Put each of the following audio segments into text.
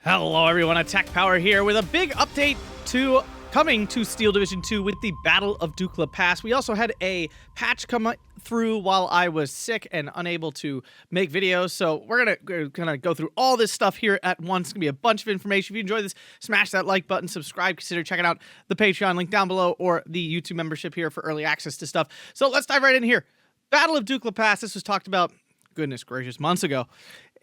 Hello everyone, Attack Power here with a big update coming to Steel Division 2 with the Battle of Dukla Pass. We also had a patch come through while I was sick and unable to make videos, so we're gonna go through all this stuff here at once. It's gonna be a bunch of information. If you enjoyed this, smash that like button, subscribe, consider checking out the Patreon link down below or the YouTube membership here for early access to stuff. So let's dive right in here. Battle of Dukla Pass, this was talked about, goodness gracious, months ago.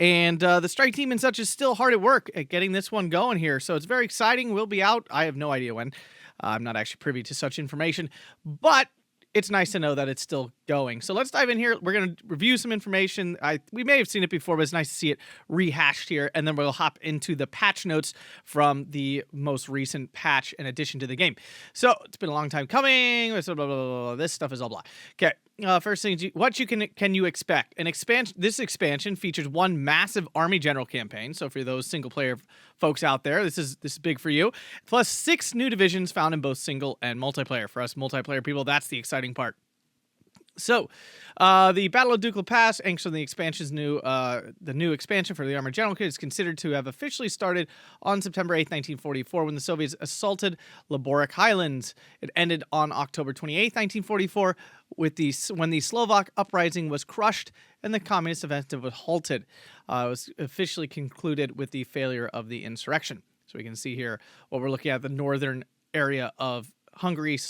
And the strike team and such is still hard at work at getting this one going here. So it's very exciting. We'll be out. I have no idea when. I'm not actually privy to such information. But it's nice to know that it's still going. So let's dive in here. We're going to review some information. We may have seen it before, but it's nice to see it rehashed here. And then we'll hop into the patch notes from the most recent patch in addition to the game. So it's been a long time coming. Blah, blah, blah, blah. This stuff is all blah. Okay. First thing, what can you expect? This expansion features one massive army general campaign. So for those single player folks out there, this is big for you. Plus 6 new divisions found in both single and multiplayer. For us multiplayer people, that's the exciting part. So, the Battle of Dukla Pass, anxious on the new expansion for the Armored General Kit, is considered to have officially started on September 8th, 1944, when the Soviets assaulted Luboric Highlands. It ended on October 28th, 1944, when the Slovak uprising was crushed and the communist offensive was halted. It was officially concluded with the failure of the insurrection. So we can see here what we're looking at, the northern area of Hungary /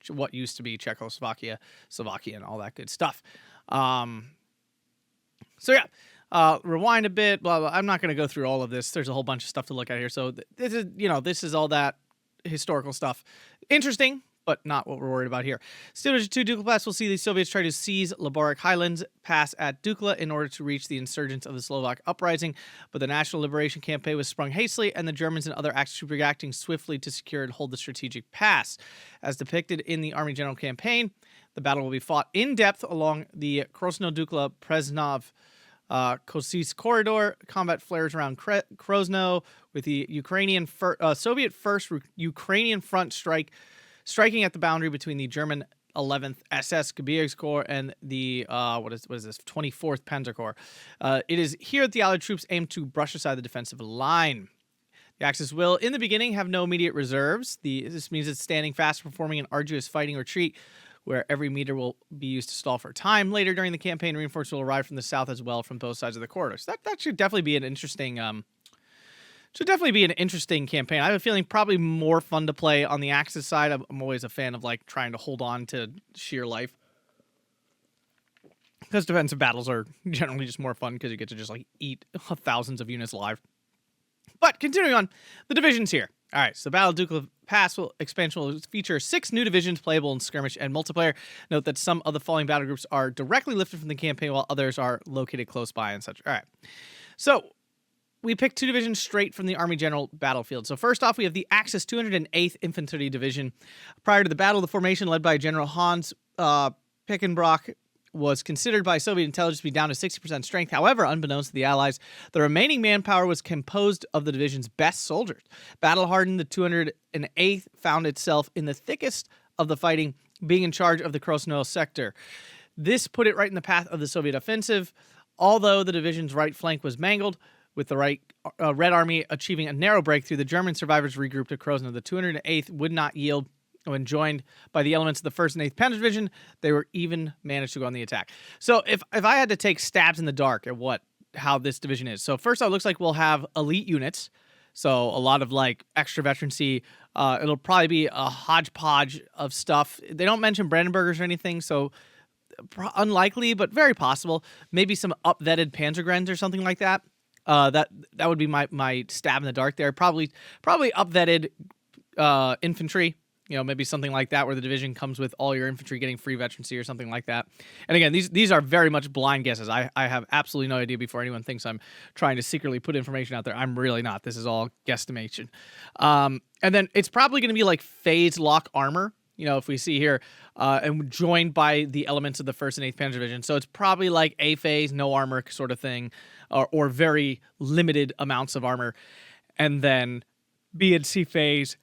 what used to be Czechoslovakia, Slovakia, and all that good stuff. So yeah, rewind a bit, blah, blah. I'm not going to go through all of this. There's a whole bunch of stuff to look at here. So this is all that historical stuff. Interesting, but not what we're worried about here. Steel Division 2 Dukla Pass will see the Soviets try to seize Luboric Highlands Pass at Dukla in order to reach the insurgents of the Slovak uprising, but the National Liberation Campaign was sprung hastily, and the Germans and other Axis troops reacting swiftly to secure and hold the strategic pass. As depicted in the Army General Campaign, the battle will be fought in depth along the Krosno-Dukla-Presnov Kosis corridor. Combat flares around Krosno with the Soviet 1st Ukrainian front striking at the boundary between the German 11th SS Gebirgskorps and the what is this 24th Panzer Corps. It is here that the Allied troops aim to brush aside the defensive line. The Axis will, in the beginning, have no immediate reserves. This means it's standing fast, performing an arduous fighting retreat, where every meter will be used to stall for time. Later during the campaign, reinforcements will arrive from the south as well from both sides of the corridor. So that should definitely be an interesting. Campaign. I have a feeling probably more fun to play on the Axis side. I'm always a fan of like trying to hold on to sheer life, because defensive battles are generally just more fun because you get to just like eat thousands of units alive. But continuing on, the divisions here. All right, so Battle of Dukla Pass expansion will feature 6 new divisions playable in skirmish and multiplayer. Note that some of the following battle groups are directly lifted from the campaign, while others are located close by and such. All right, so we picked 2 divisions straight from the Army General battlefield. So first off, we have the Axis 208th Infantry Division. Prior to the battle, the formation led by General Hans Pickenbrock was considered by Soviet intelligence to be down to 60% strength. However, unbeknownst to the Allies, the remaining manpower was composed of the division's best soldiers. Battle-hardened, the 208th found itself in the thickest of the fighting, being in charge of the Krosno sector. This put it right in the path of the Soviet offensive, although the division's right flank was mangled. With the Red Army achieving a narrow breakthrough, the German survivors regrouped at Krosno. The 208th would not yield. When joined by the elements of the 1st and 8th Panzer Division, they were even managed to go on the attack. So if I had to take stabs in the dark at how this division is. So first off, it looks like we'll have elite units. So a lot of like extra veterancy. It'll probably be a hodgepodge of stuff. They don't mention Brandenburgers or anything, so unlikely, but very possible. Maybe some up-vetted Panzergrens or something like that. That would be my stab in the dark there. Probably up-vetted infantry. Maybe something like that where the division comes with all your infantry getting free veterancy or something like that. And again, these are very much blind guesses. I have absolutely no idea before anyone thinks I'm trying to secretly put information out there. I'm really not. This is all guesstimation. And then it's probably going to be like phase lock armor, if we see here, and joined by the elements of the 1st and 8th Panzer Division. So it's probably like A phase, no armor sort of thing, or very limited amounts of armor. And then B and C phase,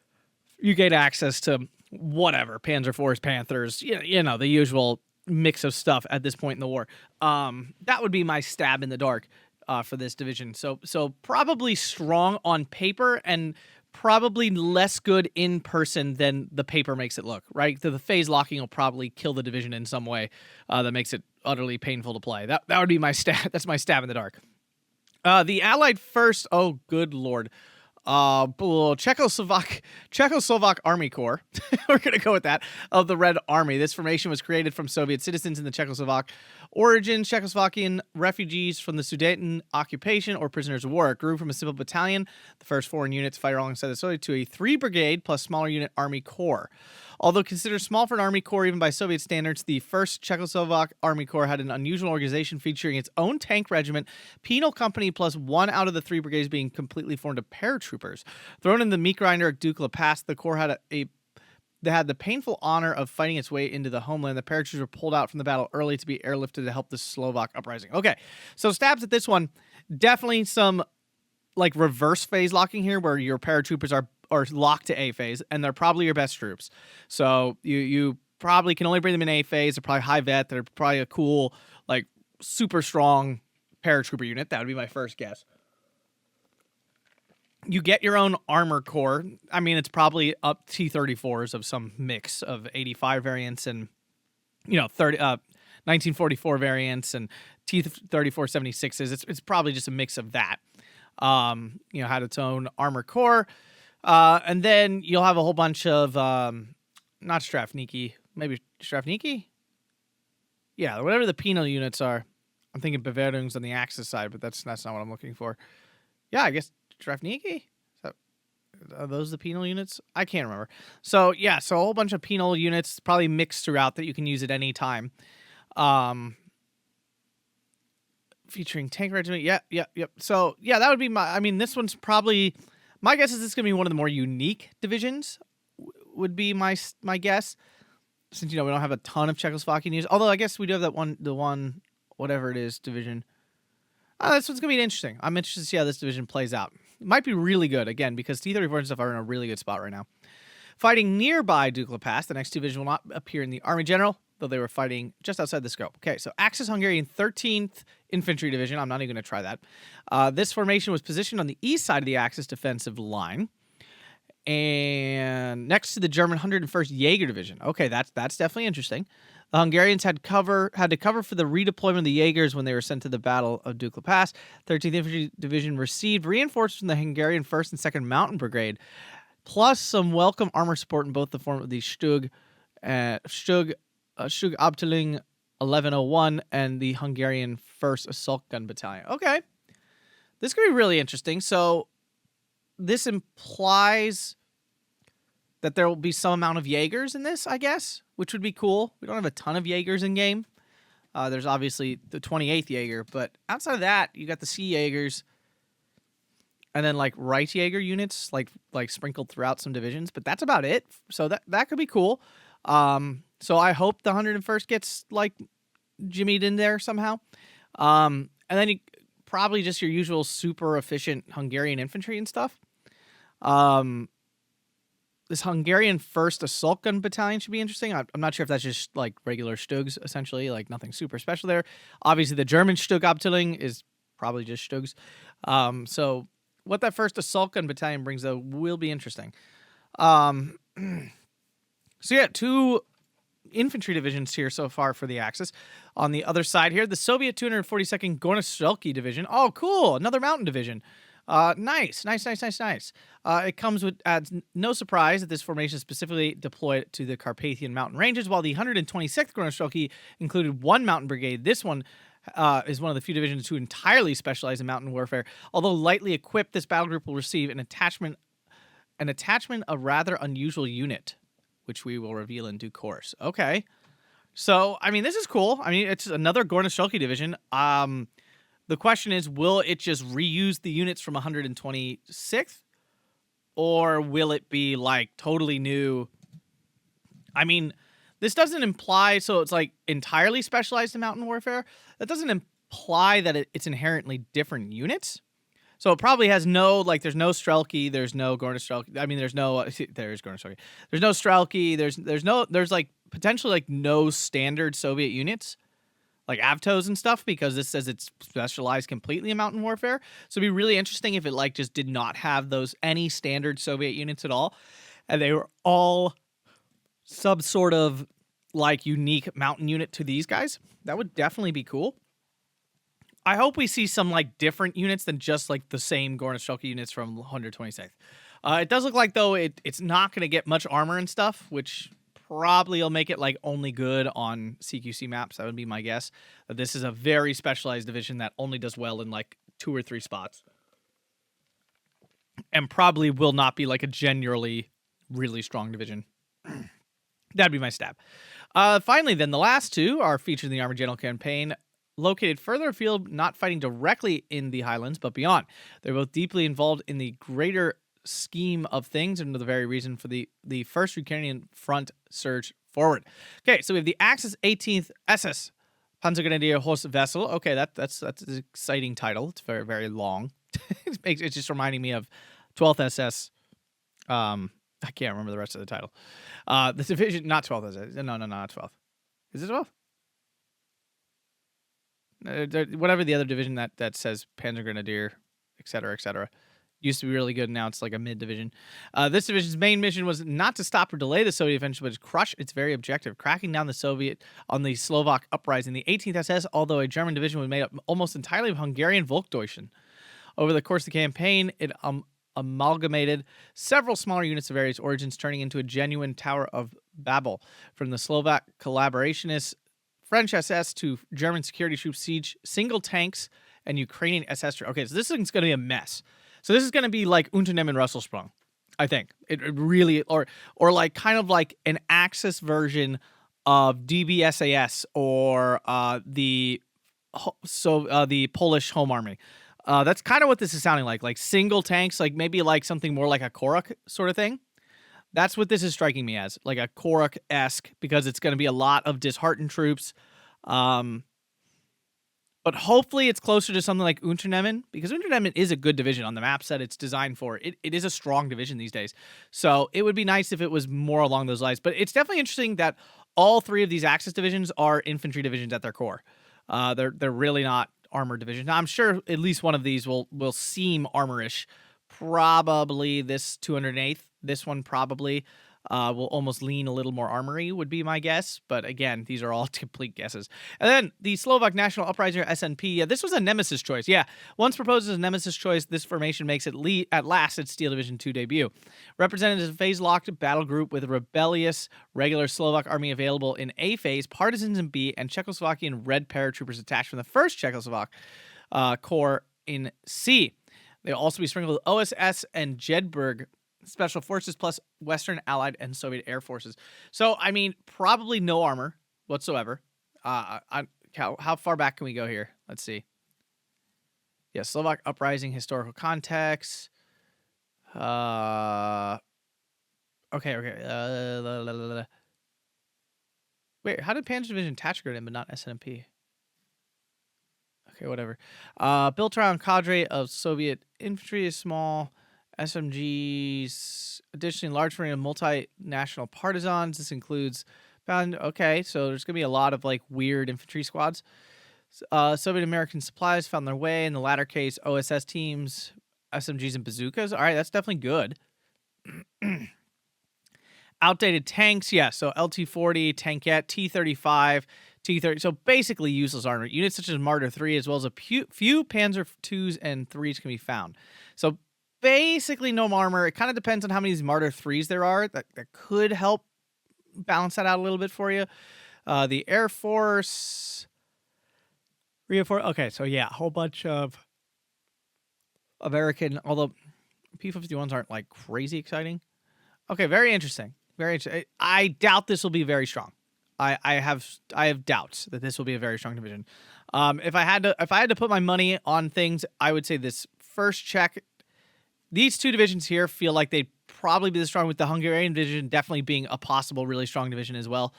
you get access to whatever, Panzer IVs, Panthers, the usual mix of stuff at this point in the war. That would be my stab in the dark. for this division. So probably strong on paper and probably less good in person than the paper makes it look, right? The phase locking will probably kill the division in some way that makes it utterly painful to play. That would be my stab. That's my stab in the dark. The Allied First, oh, good Lord. Czechoslovak Army Corps. We're going to go with that, of the Red Army. This formation was created from Soviet citizens in the Czechoslovak origin, Czechoslovakian refugees from the Sudeten occupation or prisoners of war. It grew from a simple battalion, the first foreign unit to fight alongside the Soviet, to a 3-brigade plus smaller unit Army Corps. Although considered small for an Army Corps even by Soviet standards, the first Czechoslovak Army Corps had an unusual organization featuring its own tank regiment, penal company, plus 1 out of the 3 brigades being completely formed of paratroopers. Thrown in the meat grinder at Dukla Pass, the Corps had they had the painful honor of fighting its way into the homeland. The paratroopers were pulled out from the battle early to be airlifted to help the Slovak uprising. Okay, so stabs at this one. Definitely some like reverse phase locking here where your paratroopers are locked to A phase, and they're probably your best troops. So you probably can only bring them in A phase. They're probably high vet. They're probably a cool, like, super strong paratrooper unit. That would be my first guess. You get your own armor core. I mean, it's probably up T-34s of some mix of 85 variants and, 1944 variants and T-34-76s. It's probably just a mix of that. Had its own armor core. And then you'll have a whole bunch of, not Strafniki, maybe Strafniki? Yeah, whatever the penal units are. I'm thinking Bavarians on the Axis side, but that's not what I'm looking for. Yeah, I guess Strafniki? Are those the penal units? I can't remember. So, yeah, so a whole bunch of penal units, probably mixed throughout that you can use at any time. Featuring tank regiment. Yep. So, yeah, that would be this one's probably... My guess is this is going to be one of the more unique divisions, would be my guess, since, we don't have a ton of Czechoslovakian news. Although I guess we do have the one, whatever it is, division. This one's going to be interesting. I'm interested to see how this division plays out. It might be really good, again, because T-34 and stuff are in a really good spot right now. Fighting nearby Dukla Pass, the next division will not appear in the Army General, though they were fighting just outside the scope. Okay, so Axis Hungarian 13th Infantry Division. I'm not even going to try that. This formation was positioned on the east side of the Axis defensive line, and next to the German 101st Jaeger Division. Okay, that's definitely interesting. The Hungarians had to cover for the redeployment of the Jaegers when they were sent to the Battle of Dukla Pass. 13th Infantry Division received reinforcements from the Hungarian 1st and 2nd Mountain Brigade, plus some welcome armor support in both the form of the Stug Abteilung 1101 and the Hungarian 1st Assault Gun Battalion. Okay. This could be really interesting. So this implies that there will be some amount of Jaegers in this, I guess, which would be cool. We don't have a ton of Jaegers in game. There's obviously the 28th Jaeger, but outside of that, you got the Sea Jaegers and then like Reich Jaeger units like sprinkled throughout some divisions, but that's about it. So that could be cool. So I hope the 101st gets like jimmied in there somehow. And then probably just your usual super efficient Hungarian infantry and stuff. This Hungarian 1st Assault Gun Battalion should be interesting. I'm not sure if that's just like regular Stugs, essentially, like nothing super special there. Obviously, the German Stug Abteilung is probably just Stugs. So what that 1st Assault Gun Battalion brings, though, will be interesting. So yeah, 2 infantry divisions here so far for the Axis. On the other side here, the Soviet 242nd Gornostrelki Division. Oh, cool. Another mountain division. Nice. It comes with, no surprise that this formation specifically deployed to the Carpathian mountain ranges, while the 126th Gornostrelki included 1 mountain brigade. This one is one of the few divisions who entirely specialize in mountain warfare. Although lightly equipped, this battle group will receive an attachment, a rather unusual unit, which we will reveal in due course. Okay. So, this is cool. It's another Gornostrelki division. The question is, will it just reuse the units from 126th? Or will it be, like, totally new? This doesn't imply, so it's, like, entirely specialized in mountain warfare. That doesn't imply that it's inherently different units. So it probably has no, like, there's no Strelki, there's no Gornostrelki. There's Gornostrelki. There's no Strelki, there's like, potentially, like, no standard Soviet units. like Avtos and stuff, because this says it's specialized completely in mountain warfare. So it'd be really interesting if it like just did not have those any standard Soviet units at all, and they were all some sort of like unique mountain unit to these guys. That would definitely be cool. I hope we see some like different units than just like the same Gornostrelka units from 126th. It does look like though it's not going to get much armor and stuff, which probably will make it like only good on CQC maps. That would be my guess. That this is a very specialized division that only does well in like 2 or 3 spots, and probably will not be like a generally really strong division. That'd be my stab. Finally, then the last two are featured in the Armor General campaign. Located further afield, not fighting directly in the Highlands, but beyond. They're both deeply involved in the greater scheme of things, and the very reason for the first Ukrainian front surge forward. Okay, so we have the Axis 18th SS Panzergrenadier Horse vessel. Okay, that's an exciting title. It's very, very long. It's just reminding me of 12th SS. I can't remember the rest of the title. The division, not 12th SS. No, not 12th. Is it 12th? Whatever the other division that says Panzer Grenadier, etc., used to be really good. Now it's like a mid division. This division's main mission was not to stop or delay the Soviet offensive, but to crush its very objective, cracking down the Soviet on the Slovak uprising. The 18th SS, although a German division, was made up almost entirely of Hungarian Volksdeutschen. Over the course of the campaign, it amalgamated several smaller units of various origins, turning into a genuine Tower of Babel. From the Slovak collaborationists, French SS to German security troops, siege, single tanks, and Ukrainian SS. Okay, so this thing's going to be a mess. So this is going to be like Unternehmen Russelsprung, I think. It really, or like kind of like an Axis version of DBSAS or the Polish Home Army. That's kind of what this is sounding like single tanks, like maybe like something more like a Korok sort of thing. That's what this is striking me as, like a Korok-esque, because it's going to be a lot of disheartened troops. But hopefully it's closer to something like Unternehmen, because Unternehmen is a good division on the maps that it's designed for. It is a strong division these days. So it would be nice if it was more along those lines. But it's definitely interesting that all 3 of these Axis divisions are infantry divisions at their core. They're really not armored divisions. Now, I'm sure at least one of these will seem armorish. Probably this 208th. This one probably will almost lean a little more armory, would be my guess. But again, these are all complete guesses. And then the Slovak National Uprising, SNP. Yeah, this was a nemesis choice. Yeah, once proposed as a nemesis choice, this formation makes it at last its Steel Division 2 debut. Represented as a phase-locked battle group with a rebellious regular Slovak army available in A phase, partisans in B, and Czechoslovakian Red paratroopers attached from the 1st Czechoslovak Corps in C. They'll also be sprinkled with OSS and Jedburgh Special Forces plus Western Allied and Soviet Air Forces. So, I mean, probably no armor whatsoever. How far back can we go here? Let's see. Yeah, Slovak Uprising, historical context. Okay. Wait, how did Panzer Division attach grenade but not SNMP? Okay, whatever. Built around cadre of Soviet infantry is small. SMGs, additionally, large array of multinational partisans. This includes, okay, so there's going to be a lot of like weird infantry squads. Soviet American supplies found their way. In the latter case, OSS teams, SMGs, and bazookas. All right, that's definitely good. Outdated tanks, yeah, so LT-40, Tankette, T-35, T-30. So basically useless armor. Units such as Marder 3, as well as a few Panzer 2s and 3s can be found. So basically no armor. It kind of depends on how many of these Marder 3s there are. That could help balance that out a little bit for you. The Air Force... Okay, so yeah, a whole bunch of American, although P-51s aren't like crazy exciting. Okay, very interesting. Very interesting. I doubt this will be very strong. I have doubts that this will be a very strong division. If I had to put my money on things, I would say this first check. These 2 divisions here feel like they'd probably be the strong, with the Hungarian division definitely being a possible really strong division as well.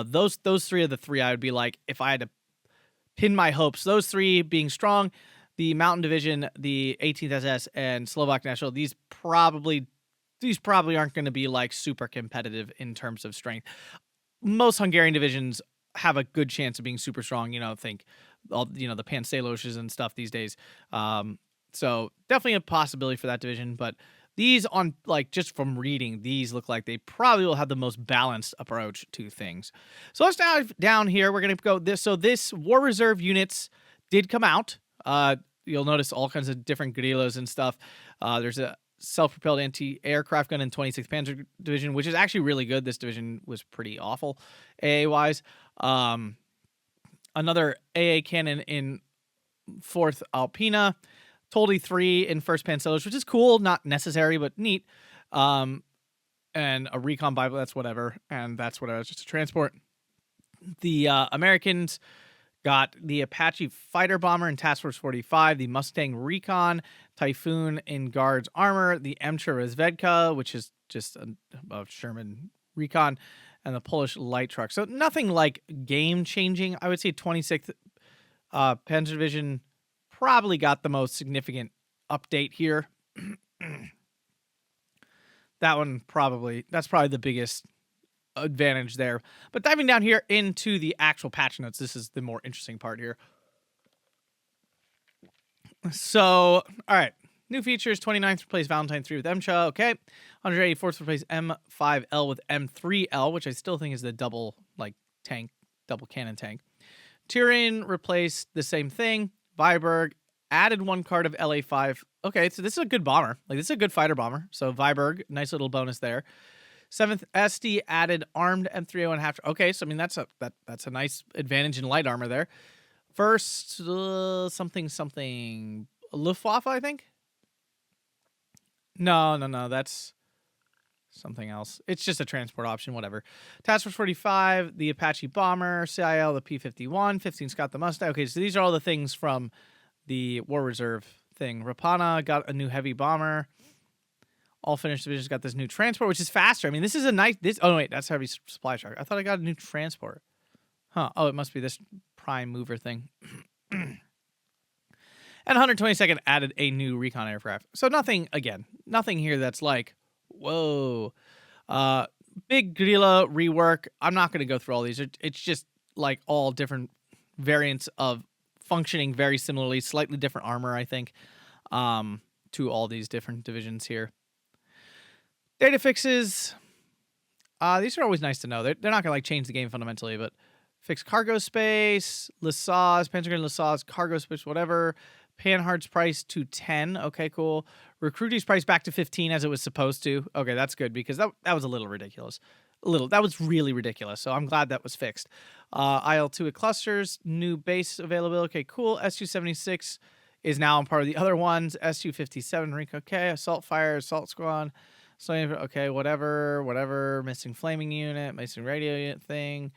Those 3 are the 3 I would be like, if I had to pin my hopes, those 3 being strong, the Mountain Division, the 18th SS, and Slovak National, these probably aren't going to be like super competitive in terms of strength. Most Hungarian divisions have a good chance of being super strong. Think all the Pansaloshes and stuff these days. So definitely a possibility for that division, but these on just from reading, these look like they probably will have the most balanced approach to things. So let's dive down here. We're gonna go this. So this War Reserve units did come out. You'll notice all kinds of different grillos and stuff. There's a self-propelled anti-aircraft gun in 26th Panzer Division, which is actually really good. This division was pretty awful AA-wise. Another AA cannon in 4th Alpina. Totally 3 in 1st Panzerlich, which is cool, not necessary, but neat. And a recon Bible, that's whatever. And that's whatever, it's just a transport. The Americans got the Apache fighter bomber in Task Force 45, the Mustang Recon, Typhoon in Guards armor, the Emtra Razvedka, which is just a Sherman Recon, and the Polish light truck. So nothing like game-changing. I would say 26th Panzer Division probably got the most significant update here. That's probably the biggest advantage there. But diving down here into the actual patch notes, this is the more interesting part here. So, all right. New features, 29th replace Valentine 3 with MCHA, okay. 184th replace M5L with M3L, which I still think is the double cannon tank. Tyrion replaced the same thing. Viborg added 1 card of LA5. Okay, so this is a good bomber. This is a good fighter bomber. So Viborg, nice little bonus there. 7th SD added armed M3O and half. Okay, so I mean that's a nice advantage in light armor there. First something Luftwaffe, I think. No, that's something else. It's just a transport option, whatever. Task Force 45, the Apache bomber, CIL, the P-51, 15 Scott the Mustang. Okay, so these are all the things from the War Reserve thing. Rapana got a new heavy bomber. All finished divisions got this new transport, which is faster. I mean, this is a nice... Oh, wait, that's heavy supply truck. I thought I got a new transport. Huh. Oh, it must be this prime mover thing. And 122nd added a new recon aircraft. So nothing here that's like, whoa. Big Grilla rework. I'm not going to go through all these. It's just like all different variants of functioning very similarly, slightly different armor, I think, to all these different divisions here. Data fixes. These are always nice to know. They're not going to change the game fundamentally, but fix cargo space, LaSalle, Panzer LaSalle's cargo space, whatever. Panhardt's price to 10. Okay, cool. Recruity's price back to 15 as it was supposed to. Okay, that's good because that was a little ridiculous. That was really ridiculous. So I'm glad that was fixed. IL-2 at clusters, new base availability. Okay, cool. SU-76 is now part of the other ones. SU-57, okay. Assault fire, assault squad. Okay, whatever. Missing flaming unit, missing radio unit thing.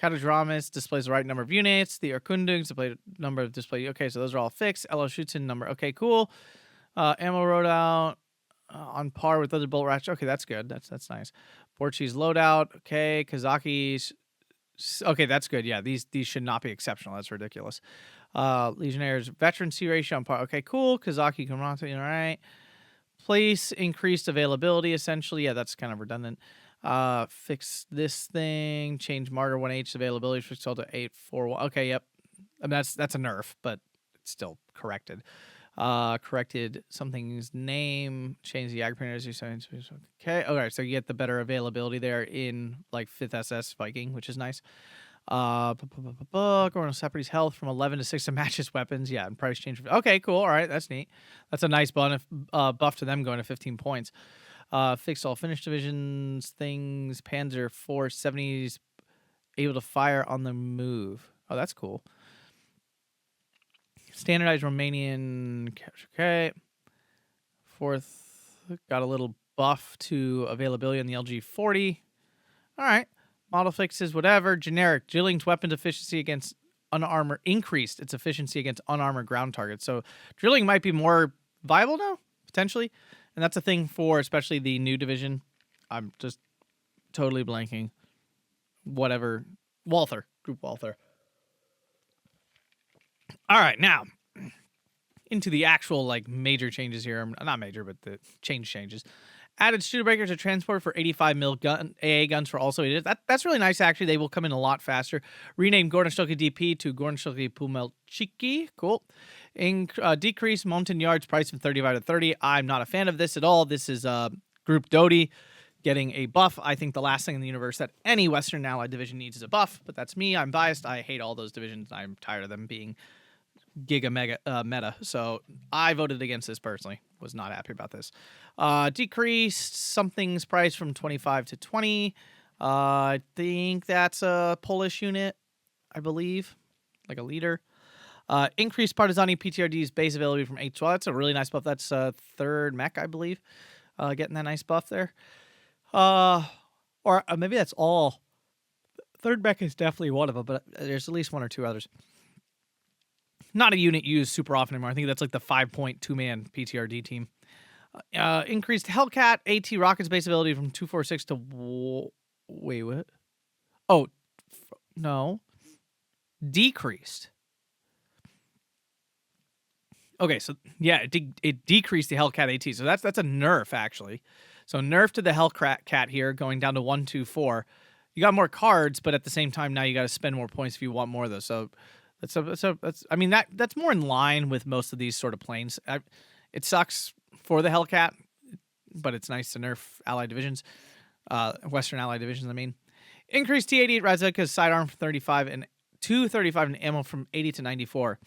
Katadramas displays the right number of units. The Erkundungs display number of display. Okay, so those are all fixed. LO Schützen number. Okay, cool. Ammo loadout on par with other bolt ratchet. Okay, that's good. That's nice. Portuguese loadout. Okay, Kazaki's. Okay, that's good. Yeah, these should not be exceptional. That's ridiculous. Legionnaires veteran C ratio on par. Okay, cool. Kazaki Kamrata. All right. Place increased availability. Essentially, yeah, that's kind of redundant. Fix this thing. Change Martyr 1H availability. Fix all to 841. Okay, yep. I mean, that's a nerf, but it's still corrected. Corrected something's name. Change the agriculture. Okay. Okay, so you get the better availability there in 5th SS Viking, which is nice. Going to Separati's health from 11 to 6 to matches weapons. Yeah, and price change. Okay, cool. All right, that's neat. That's a nice buff to them going to 15 points. Fix all finished divisions, things. Panzer 470s able to fire on the move. Oh, that's cool. Standardized Romanian. Okay. 4th got a little buff to availability on the LG-40. All right. Model fixes, whatever. Generic. Drilling's weapons efficiency against unarmored increased its efficiency against unarmored ground targets. So drilling might be more viable now, potentially. And that's a thing for especially the new division. I'm just totally blanking. Whatever. Walther. Group Walther. All right, now into the actual major changes here. Not major, but the changes. Added Studebaker to transport for 85 mil gun AA guns for also 8. That's really nice, actually. They will come in a lot faster. Renamed Gordenstoke DP to Gordenstoke Pumelchiki. Cool. Decrease Montagnard's price from 35 to 30. I'm not a fan of this at all. This is Group Dodie getting a buff. I think the last thing in the universe that any Western Allied division needs is a buff, but that's me. I'm biased. I hate all those divisions. I'm tired of them being giga mega meta. So I voted against this personally. Was not happy about this. Decreased something's price from 25 to 20. I think that's a Polish unit, I believe, like a leader. Increased Partizani PTRD's base availability from 8 to 12. That's a really nice buff. That's third mech, I believe. Getting that nice buff there. Or maybe that's all. Third mech is definitely one of them, but there's at least one or two others. Not a unit used super often anymore. I think that's like the 5.2-man PTRD team. Increased Hellcat AT rockets base ability from 246 to... Wait, what? Oh, no. Decreased. Okay, so yeah, it decreased the Hellcat AT. So that's a nerf, actually. So nerf to the Hellcat here, going down to 124. You got more cards, but at the same time, now you got to spend more points if you want more of those. So I mean, that's more in line with most of these sort of planes. It sucks for the Hellcat, but it's nice to nerf Allied divisions, Western Allied divisions. I mean, increased T-88 Razeka's sidearm from 35 and 235 and ammo from 80 to 94.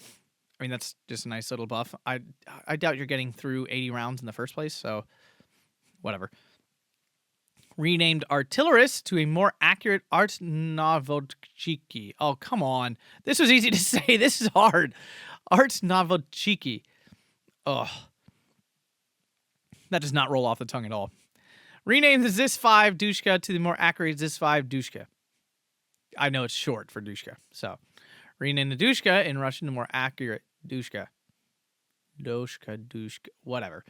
I mean, that's just a nice little buff. I doubt you're getting through 80 rounds in the first place, so whatever. Renamed Artillerist to a more accurate Art Novodchiki. Oh, come on. This was easy to say. This is hard. Art Novodchiki. Ugh. That does not roll off the tongue at all. Renamed the Zis-5 Dushka to the more accurate Zis-5 Dushka. I know it's short for Dushka, so. Renamed the Dushka in Russian to more accurate Dushka. Dushka, whatever.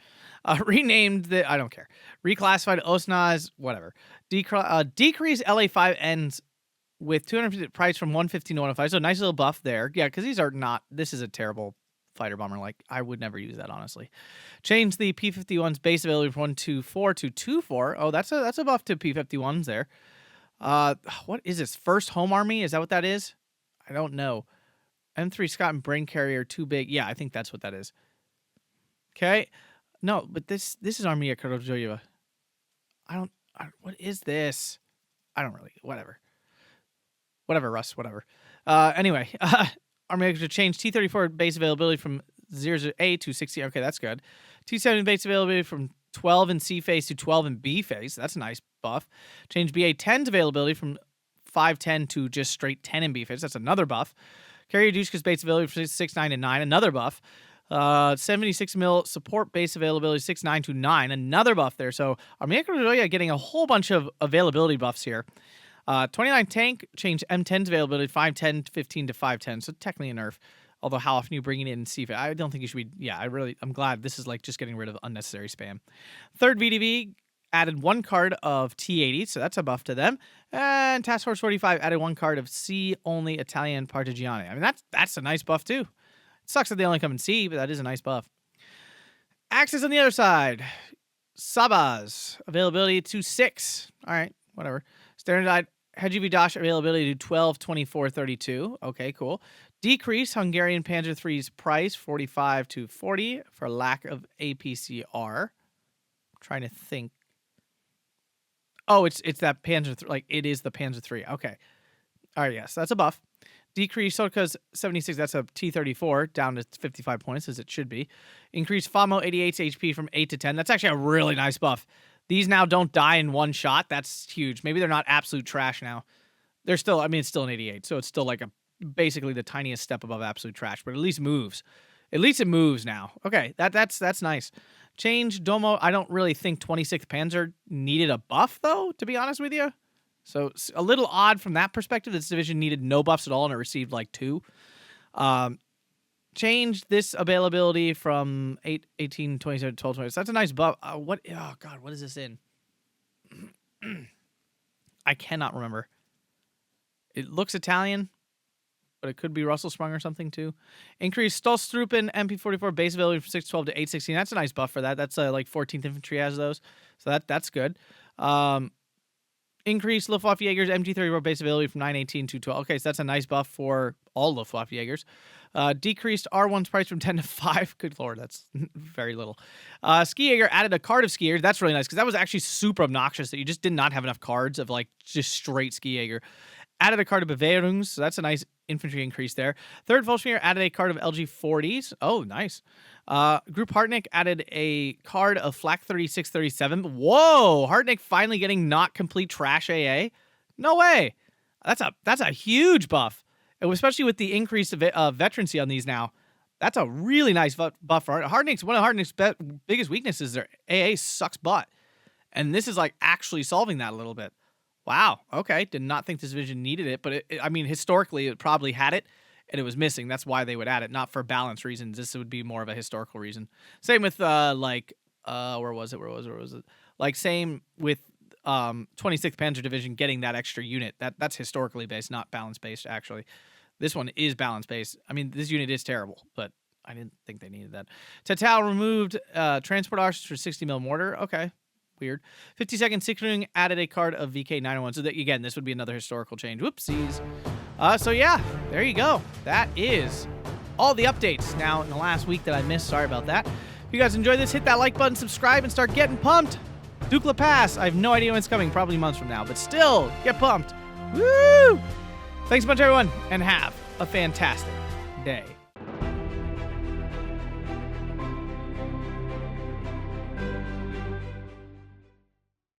Renamed the, I don't care. Reclassified Osnaz, whatever. Decrease LA5Ns with 250 price from 115 to 105. So nice little buff there. Yeah, because these are not, this is a terrible fighter bomber. Like, I would never use that, honestly. Change the P-51's base ability from 124 to 24. Oh, that's a buff to P-51s there. What is this? First Home Army? Is that what that is? I don't know. M3 Scott and Brain Carrier too big. Yeah, I think that's what that is. Okay. No, but this is Armia Korojoyeva. What is this? I don't really, whatever. Whatever, Russ, whatever. Anyway, Armia to change T-34 base availability from 0A to 60. Okay, that's good. T-70 base availability from 12 in C phase to 12 in B phase. That's a nice buff. Change BA-10's availability from 510 to just straight 10 in B phase. That's another buff. Carrier Dushka's base availability from 6.9 to 9. Another buff. 76 mil support base availability 6.9 to 9. Another buff there. So Armia Korojoya getting a whole bunch of availability buffs here. 29 tank, change M10's availability 510 to 15 to 510. So technically a nerf. Although how often you bringing it in C phase? I don't think you should be. Yeah, I'm glad this is like just getting rid of unnecessary spam. Third VDV added one card of T-80, so that's a buff to them. And Task Force 45 added one card of C-only Italian Partigiani. I mean, that's a nice buff, too. It sucks that they only come in C, but that is a nice buff. Axis on the other side. Sabaz. Availability to 6. All right, whatever. Standardized Hedgevy Dash availability to 12, 24, 32. Okay, cool. Decrease Hungarian Panzer III's price, 45 to 40 for lack of APCR. I'm trying to think. Oh, it's that Panzer 3. Like, it is the Panzer 3. Okay. All right, yes, that's a buff. Decrease Sotka's 76. That's a T-34 down to 55 points, as it should be. Increase FAMO 88's HP from 8 to 10. That's actually a really nice buff. These now don't die in one shot. That's huge. Maybe they're not absolute trash now. They're still, I mean, it's still an 88, so it's still like basically the tiniest step above absolute trash, but at least moves. At least it moves now. Okay, that's nice. Change Domo. I don't really think 26th Panzer needed a buff, though, to be honest with you. So a little odd from that perspective. This division needed no buffs at all, and it received like 2. Change this availability from 8, 18, 27, 12, 20. So that's a nice buff. Oh, God, what is this in? I cannot remember. It looks Italian. but it could be Russell Sprung or something too. Increased Stolstrupen MP44 base ability from 612 to 816. That's a nice buff for that. That's like 14th Infantry has those, so that's good. Increased Luftwaffe Jaegers MG34 base ability from 918 to 12. Okay, so that's a nice buff for all Luftwaffe Jaegers. Decreased R1's price from 10 to 5. Good lord, that's very little. Ski Jaeger added a card of Ski Jaeger. That's really nice because that was actually super obnoxious that you just did not have enough cards of like just straight Ski Jaeger. Added a card of Bewehrungs, so that's a nice infantry increase there. Third Volksmeer added a card of LG40s. Oh, nice. Group Hartnick added a card of Flak 3637. Whoa! Hartnick finally getting not complete trash AA. No way. That's a huge buff, especially with the increase of veterancy on these now. That's a really nice buff for Hartnick's. One of Hartnick's biggest weaknesses is their AA sucks butt, and this is like actually solving that a little bit. Wow. Okay. Did not think this division needed it, but I mean, historically, it probably had it, and it was missing. That's why they would add it, not for balance reasons. This would be more of a historical reason. Same with where was it? Like same with 26th Panzer Division getting that extra unit. That's historically based, not balance based. Actually, this one is balance based. I mean, this unit is terrible, but I didn't think they needed that. Total removed transport archers for 60 mil mortar. Okay. Weird. 52nd Sickring added a card of VK901. So that, again, this would be another historical change. Whoopsies. So yeah, there you go. That is all the updates now in the last week that I missed. Sorry about that. If you guys enjoyed this, hit that like button, subscribe, and start getting pumped. Dukla Pass. I have no idea when it's coming. Probably months from now. But still, get pumped. Woo! Thanks a bunch, everyone, and have a fantastic day.